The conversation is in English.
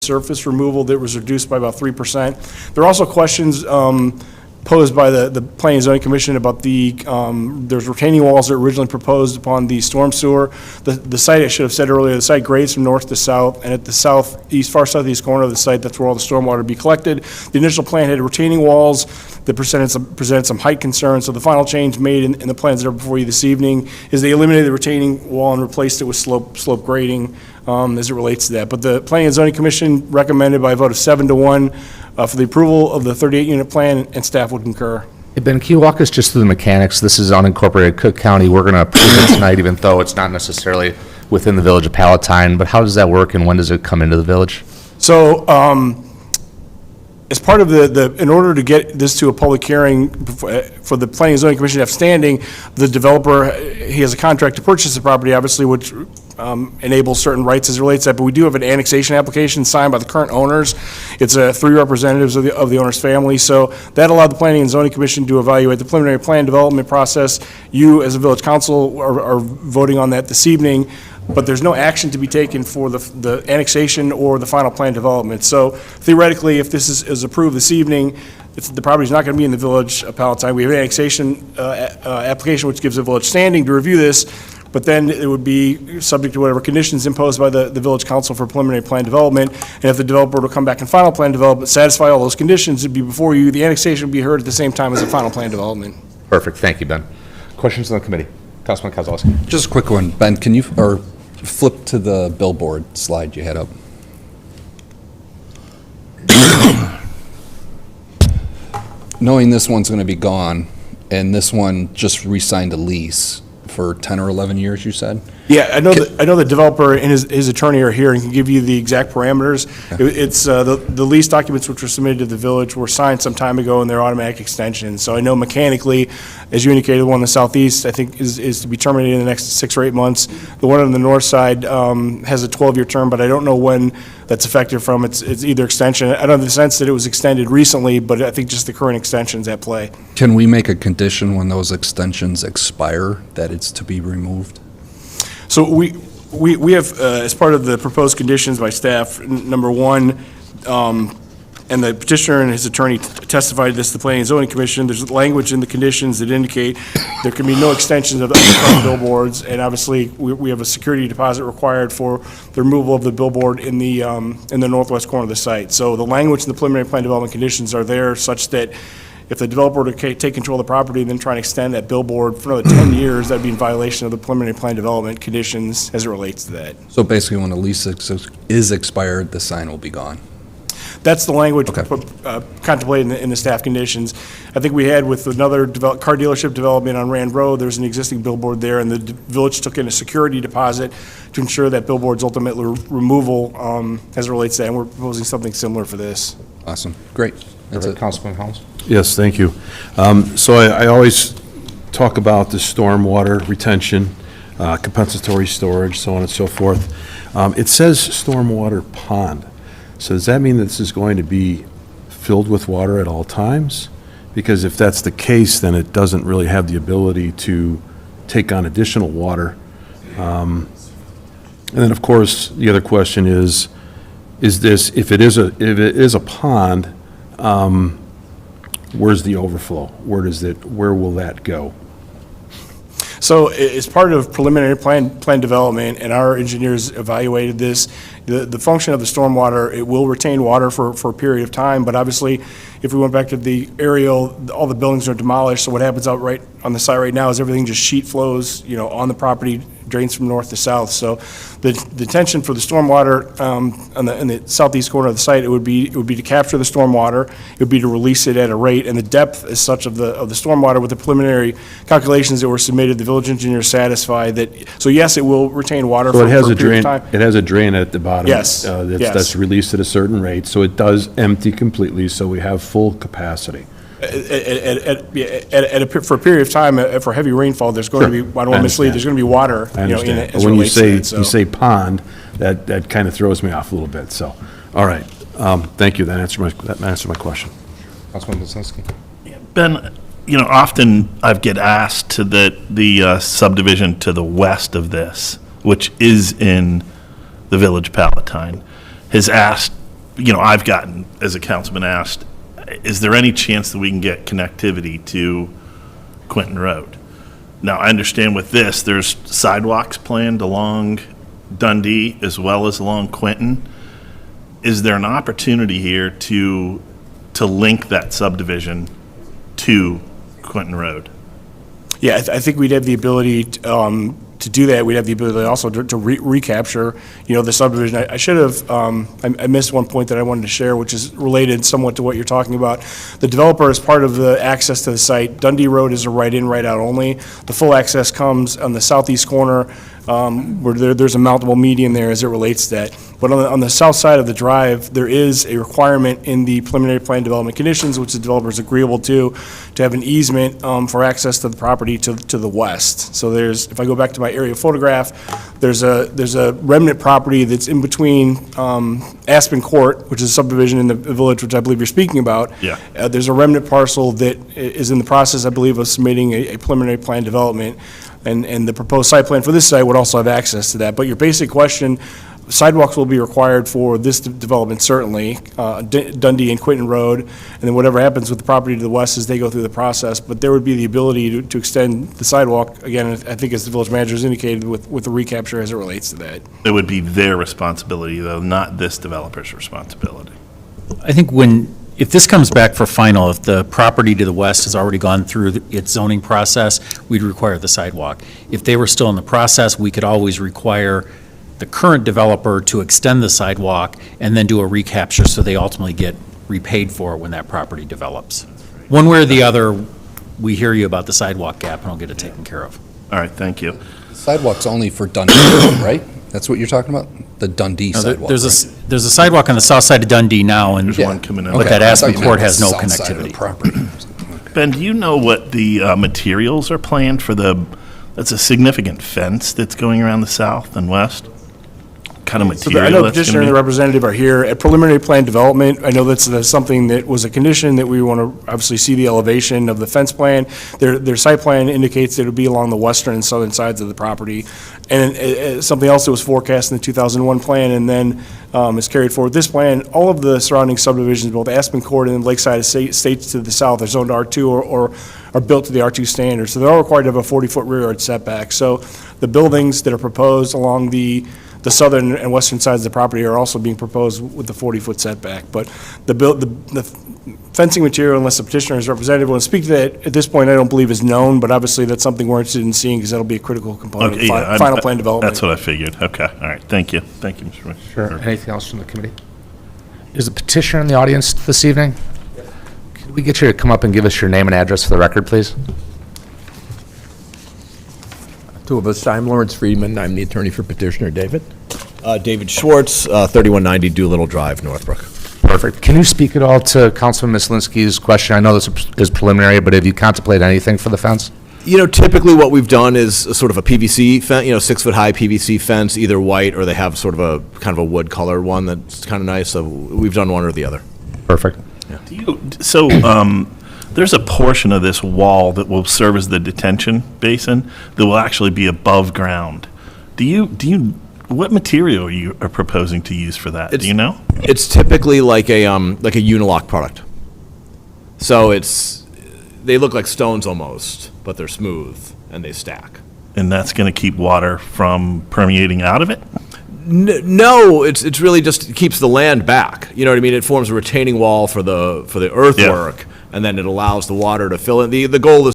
surface removal that was reduced by about 3%. There are also questions posed by the Planning and Zoning Commission about there's retaining walls that were originally proposed upon the storm sewer. The site, I should have said earlier, the site grades from north to south, and at the far southeast corner of the site, that's where all the stormwater would be collected. The initial plan had retaining walls that presented some height concerns, so the final change made in the plans that are before you this evening is they eliminated the retaining wall and replaced it with slope grading as it relates to that. But the Planning and Zoning Commission recommended by a vote of 7-1 for the approval of the 38-unit plan, and staff would concur. Hey Ben, can you walk us just through the mechanics? This is unincorporated Cook County. We're going to approve it tonight, even though it's not necessarily within the village of Palatine. But how does that work, and when does it come into the village? So, as part of in order to get this to a public hearing for the Planning and Zoning Commission to have standing, the developer, he has a contract to purchase the property, obviously, which enables certain rights as it relates to that, but we do have an annexation application signed by the current owners. It's 3 representatives of the owner's family, so that allowed the Planning and Zoning Commission to evaluate the preliminary plan development process. You, as a village council, are voting on that this evening, but there's no action to be taken for the annexation or the final plan development. So theoretically, if this is approved this evening, the property's not going to be in the village of Palatine. We have an annexation application which gives the village standing to review this, but then it would be subject to whatever conditions imposed by the village council for preliminary plan development. And if the developer were to come back in final plan development, satisfy all those conditions, it'd be before you. The annexation would be heard at the same time as the final plan development. Perfect. Thank you, Ben. Questions on the committee? Councilman Kozlowski. Just a quick one. Ben, can you flip to the billboard slide you had up? Knowing this one's going to be gone, and this one just re-signed a lease for 10 or 11 years, you said? Yeah, I know the developer and his attorney are here and can give you the exact parameters. Okay. It's the lease documents which were submitted to the village were signed some time ago, and they're automatic extensions. So I know mechanically, as you indicated, the one in the southeast, I think, is to be terminated in the next 6 or 8 months. The one on the north side has a 12-year term, but I don't know when that's effective from. It's either extension. I don't have the sense that it was extended recently, but I think just the current extension's at play. Can we make a condition when those extensions expire that it's to be removed? So we have, as part of the proposed conditions by staff, number one, and the petitioner and his attorney testified this to the Planning and Zoning Commission, there's language in the conditions that indicate there can be no extensions of the billboards, and obviously we have a security deposit required for the removal of the billboard in the northwest corner of the site. So the language in the preliminary plan development conditions are there such that if the developer were to take control of the property and then try and extend that billboard for another 10 years, that'd be in violation of the preliminary plan development conditions as it relates to that. So basically, when the lease is expired, the sign will be gone. That's the language Okay. contemplated in the staff conditions. I think we had with another car dealership development on Rand Road, there's an existing billboard there, and the village took in a security deposit to ensure that billboard's ultimate removal as it relates to that, and we're proposing something similar for this. Awesome. Great. That's it. Councilman Holmes. Yes, thank you. So I always talk about the stormwater retention, compensatory storage, so on and so forth. It says stormwater pond. So does that mean that this is going to be filled with water at all times? Because if that's the case, then it doesn't really have the ability to take on additional water. And then, of course, the other question is this, if it is a pond, where's the overflow? Where will that go? So as part of preliminary plan development, and our engineers evaluated this, the function of the stormwater, it will retain water for a period of time, but obviously, if we went back to the aerial, all the buildings are demolished, so what happens out right on the site right now is everything just sheet flows, on the property, drains from north to south. So the tension for the stormwater in the southeast corner of the site, it would be to capture the stormwater, it would be to release it at a rate, and the depth as such of the stormwater with the preliminary calculations that were submitted, the village engineer satisfied that, so yes, it will retain water for a period of time. It has a drain at the bottom. Yes, That's released at a certain rate, so it does empty completely, so we have full capacity. For a period of time, for heavy rainfall, there's going to be, I don't want to mislead, there's going to be water, I in understand. it But as when you relates to it, so. say pond, that kind of throws me off a little bit, so, all right. Thank you, that answered my question. Councilman Basinski. Ben, often I get asked to the subdivision to the west of this, which is in the village Palatine, has asked I've gotten, as a councilman, asked, is there any chance that we can get connectivity to Quinton Road? Now, I understand with this, there's sidewalks planned along Dundee as well as along Quinton. Is there an opportunity here to link that subdivision to Quinton Road? Yeah, I think we'd have the ability to do that. We'd have the ability also to recapture, the subdivision. I should have, I missed one point that I wanted to share, which is related somewhat to what you're talking about. The developer, as part of the access to the site, Dundee Road is a right-in, right-out only. The full access comes on the southeast corner, where there's a mountable median there as it relates to that. But on the south side of the drive, there is a requirement in the preliminary plan development conditions, which the developer is agreeable to have an easement for access to the property to the west. So if I go back to my aerial photograph, there's a remnant property that's in between Aspen Court, which is a subdivision in the village, which I believe you're speaking about. Yeah. There's a remnant parcel that is in the process, I believe, of submitting a preliminary plan development. And the proposed site plan for this site would also have access to that. But your basic question, sidewalks will be required for this development, certainly, Dundee and Quinton Road, and then whatever happens with the property to the west as they go through the process. But there would be the ability to extend the sidewalk, again, I think as the village manager has indicated, with the recapture as it relates to that. It would be their responsibility, though, not this developer's responsibility. I think if this comes back for final, if the property to the west has already gone through its zoning process, we'd require the sidewalk. If they were still in the process, we could always require the current developer to extend the sidewalk and then do a recapture so they ultimately get repaid for it when that property develops. One way or the other, we hear you about the sidewalk gap and we'll get it taken care of. All right, thank you. Sidewalk's only for Dundee Road, right? That's what you're talking about? The Dundee Now, sidewalk, There's right? there's a sidewalk on the south side of Dundee now, and There's one coming in. But Okay, that I thought Aspen you meant Court the has no south side of the connectivity. property. Ben, do you know what the materials are planned for that's a significant fence that's going around the south and west? Kind of So I material know the that's petitioner and the going to representative are here. At preliminary plan development, I know that's something that was a condition that we want to obviously see the elevation of the fence plan. Their site plan indicates that it would be along the western and southern sides of the property. And something else that was forecast in the 2001 plan and then is carried forward. This plan, all of the surrounding subdivisions, both Aspen Court and Lakeside Estates to the south, are zoned R2 or are built to the R2 standard. So they're all required to have a 40-foot rear yard setback. So the buildings that are proposed along the southern and western sides of the property are also being proposed with the 40-foot setback. But the fencing material, unless the petitioner's representative want to speak to that, at this point, I don't believe is known, but obviously that's something we're interested in seeing because that'll be a critical component of final plan development. That's what I figured. Okay, all right, thank you. Thank you, Mr. Wayne. Sure. Anything else from the committee? Is a petitioner in the audience this evening? Could we get you to come up and give us your name and address for the record, please? Two of us. I'm Lawrence Friedman. I'm the attorney for petitioner David. David Schwartz, 3190 Doolittle Drive, Northbrook. Perfect. Can you speak at all to Councilman Mislinski's question? I know this is preliminary, but have you contemplated anything for the fence? You know, typically what we've done is a sort of a PVC fence, 6-foot-high PVC fence, either white or they have sort of a kind of a wood color one that's kind of nice. So we've done one or the other. Perfect. There's a portion of this wall that will serve as the detention basin that will actually be above ground. What material you are proposing to use for that? Do you know? It's typically like a Unilock product. So they look like stones almost, but they're smooth and they stack. And that's going to keep water from permeating out of it? No, it's really just keeps the land back. You know what I mean? It forms a retaining wall for the earthwork, and then it allows the water to fill in. The goal is